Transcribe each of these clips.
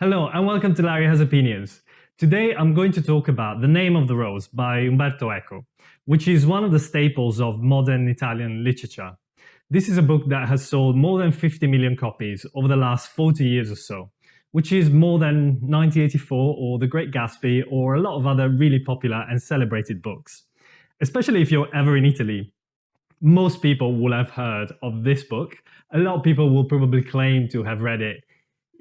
Hello and welcome to Larry Has Opinions. Today I'm going to talk about The Name of the Rose by Umberto Eco, which is one of the staples of modern Italian literature. This is a book that has sold more than 50 million copies over the last 40 years or so, which is more than 1984 or The Great Gatsby or a lot of other really popular and celebrated books. Especially if you're ever in Italy, most people will have heard of this book. A lot of people will probably claim to have read it,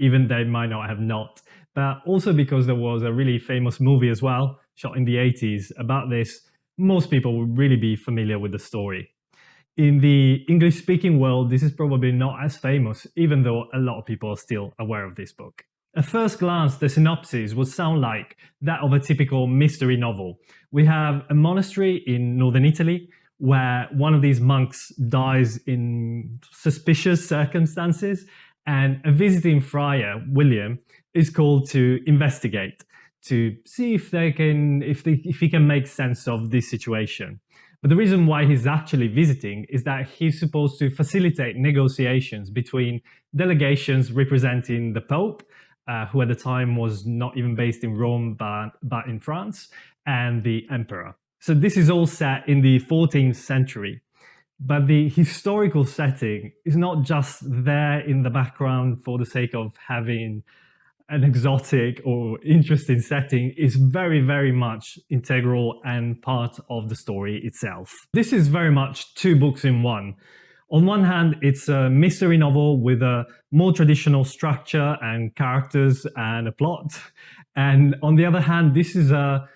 even they might not have not. But also because there was a really famous movie as well, shot in the 80s, about this, most people would really be familiar with the story. In the English-speaking world, this is probably not as famous, even though a lot of people are still aware of this book. At first glance, the synopsis would sound like that of a typical mystery novel. We have a monastery in northern Italy where one of these monks dies in suspicious circumstances, and a visiting friar, William, is called to investigate to see if he can make sense of this situation. But the reason why he's actually visiting is that he's supposed to facilitate negotiations between delegations representing the Pope, who at the time was not even based in Rome but in France, and the Emperor. So this is all set in the 14th century. But the historical setting is not just there in the background for the sake of having an exotic or interesting setting. It's very, very much integral and part of the story itself. This is very much two books in one. On one hand, it's a mystery novel with a more traditional structure and characters and a plot. And on the other hand, this is a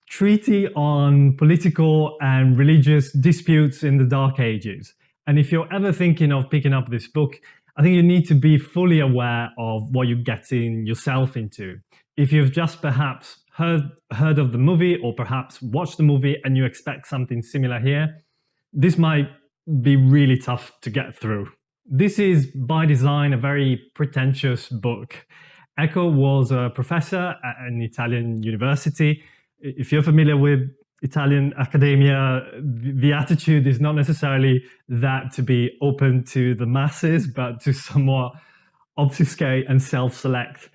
treatise on political and religious disputes in the Dark Ages. And if you're ever thinking of picking up this book, I think you need to be fully aware of what you're getting yourself into. If you've just perhaps heard of the movie or perhaps watched the movie and you expect something similar here, this might be really tough to get through. This is by design a very pretentious book. Eco was a professor at an Italian university. If you're familiar with Italian academia, the attitude is not necessarily that to be open to the masses, but to somewhat obfuscate and self-select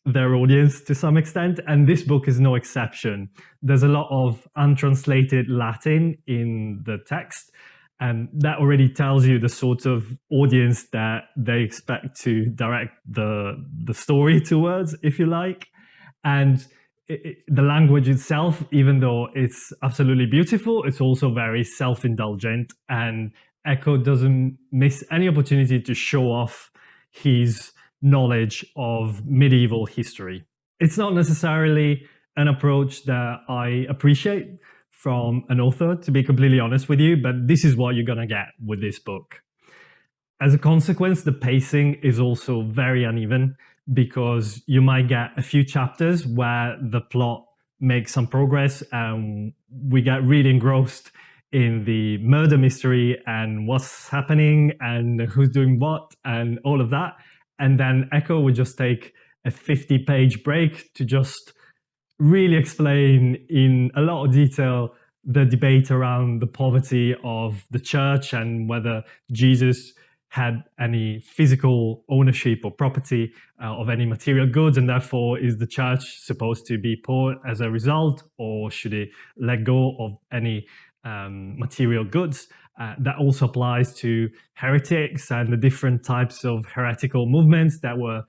their audience to some extent. And this book is no exception. There's a lot of untranslated Latin in the text, and that already tells you the sort of audience that they expect to direct the story towards, if you like. And the language itself, even though it's absolutely beautiful, it's also very self-indulgent, and Eco doesn't miss any opportunity to show off his knowledge of medieval history. It's not necessarily an approach that I appreciate from an author, to be completely honest with you, but this is what you're gonna get with this book. As a consequence, the pacing is also very uneven, because you might get a few chapters where the plot makes some progress and we get really engrossed in the murder mystery and what's happening and who's doing what and all of that. And then Eco would just take a 50-page break to just really explain in a lot of detail the debate around the poverty of the church and whether Jesus had any physical ownership or property of any material goods, and therefore is the church supposed to be poor as a result, or should it let go of any material goods? That also applies to heretics and the different types of heretical movements that were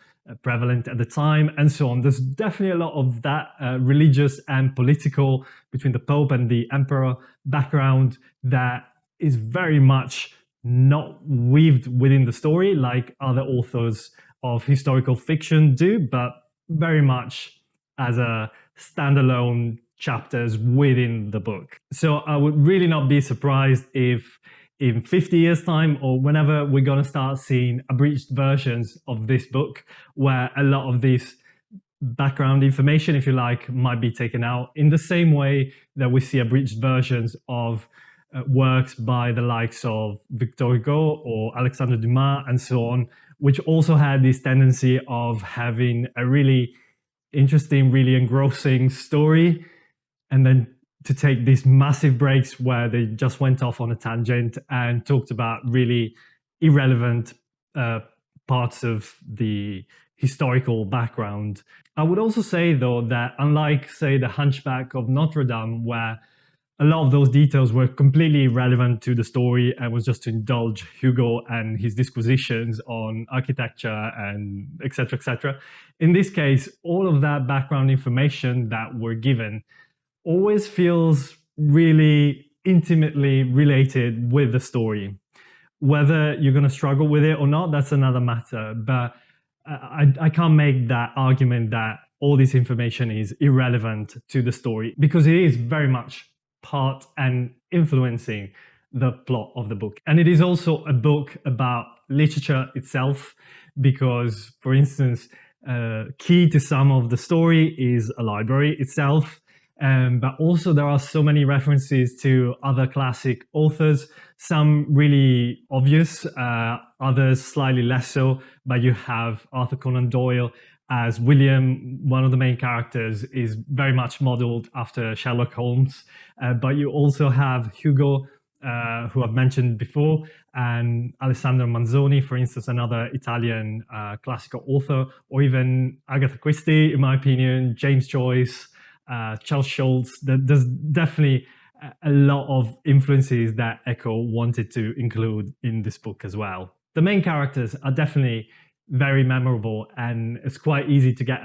prevalent at the time, and so on. There's definitely a lot of that religious and political between the Pope and the Emperor background that is very much not weaved within the story like other authors of historical fiction do, but very much as a standalone chapters within the book. So I would really not be surprised if in 50 years time or whenever we're going to start seeing abridged versions of this book where a lot of this background information, if you like, might be taken out, in the same way that we see abridged versions of works by the likes of Victor Hugo or Alexandre Dumas and so on, which also had this tendency of having a really interesting, really engrossing story, and then to take these massive breaks where they just went off on a tangent and talked about really irrelevant parts of the historical background. I would also say, though, that unlike, say, The Hunchback of Notre Dame, where a lot of those details were completely irrelevant to the story and was just to indulge Hugo and his disquisitions on architecture and etc., etc. In this case, all of that background information that we're given always feels really intimately related with the story. Whether you're going to struggle with it or not, that's another matter. But I can't make that argument that all this information is irrelevant to the story, because it is very much part and influencing the plot of the book. And it is also a book about literature itself, because, for instance, key to some of the story is a library itself. But also there are so many references to other classic authors, some really obvious, others slightly less so. But you have Arthur Conan Doyle as William, one of the main characters, is very much modeled after Sherlock Holmes. But you also have Hugo, who I've mentioned before, and Alessandro Manzoni, for instance, another Italian classical author, or even Agatha Christie, in my opinion, James Joyce, Charles Schultz. There's definitely a lot of influences that Eco wanted to include in this book as well. The main characters are definitely very memorable, and it's quite easy to get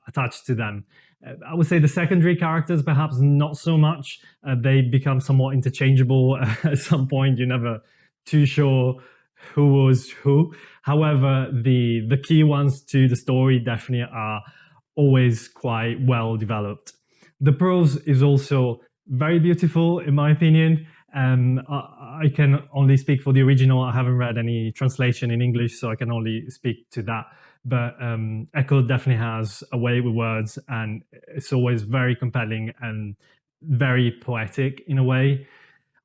attached to them. I would say the secondary characters, perhaps not so much. They become somewhat interchangeable at some point. You're never too sure who was who. However, the key ones to the story definitely are always quite well developed. The prose is also very beautiful, in my opinion. I can only speak for the original. I haven't read any translation in English, so I can only speak to that. But Eco definitely has a way with words, and it's always very compelling and very poetic in a way.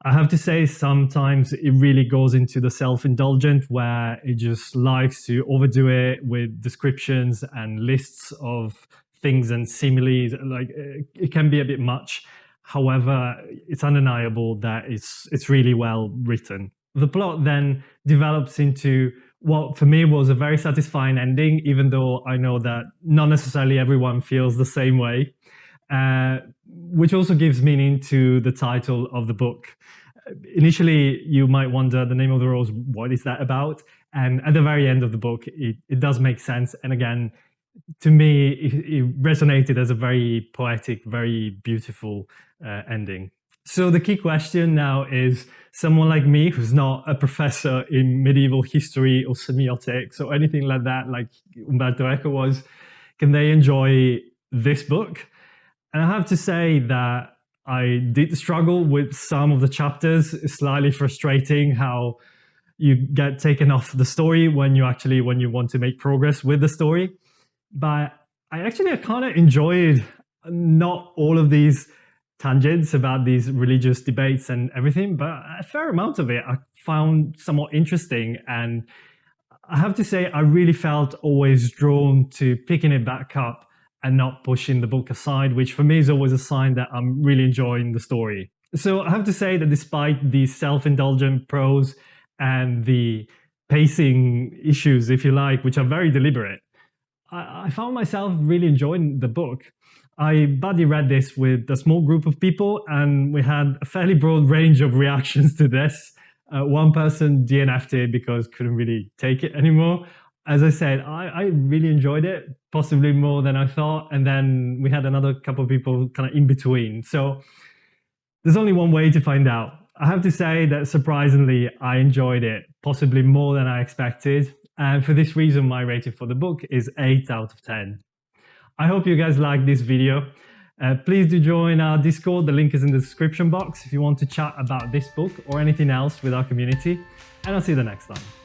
I have to say, sometimes it really goes into the self-indulgent, where it just likes to overdo it with descriptions and lists of things and similes. Like, it can be a bit much. However, it's undeniable that it's really well written. The plot then develops into what for me was a very satisfying ending, even though I know that not necessarily everyone feels the same way, which also gives meaning to the title of the book. Initially, you might wonder, the name of the rose, what is that about? And at the very end of the book, it does make sense. And again, to me, it resonated as a very poetic, very beautiful ending. So the key question now is, someone like me, who's not a professor in medieval history or semiotics or anything like that, like Umberto Eco was, can they enjoy this book? And I have to say that I did struggle with some of the chapters. It's slightly frustrating how you get taken off the story when you want to make progress with the story. But I kind of enjoyed not all of these tangents about these religious debates and everything, but a fair amount of it I found somewhat interesting. And I have to say, I really felt always drawn to picking it back up and not pushing the book aside, which for me is always a sign that I'm really enjoying the story. So I have to say that despite the self-indulgent prose and the pacing issues, if you like, which are very deliberate, I found myself really enjoying the book. I buddy read this with a small group of people, and we had a fairly broad range of reactions to this. One person DNF'd it because couldn't really take it anymore. As I said, I really enjoyed it, possibly more than I thought. And then we had another couple of people kind of in between. So there's only one way to find out. I have to say that surprisingly, I enjoyed it, possibly more than I expected. And for this reason, my rating for the book is 8 out of 10. I hope you guys liked this video. Please do join our Discord. The link is in the description box if you want to chat about this book or anything else with our community. And I'll see you the next time.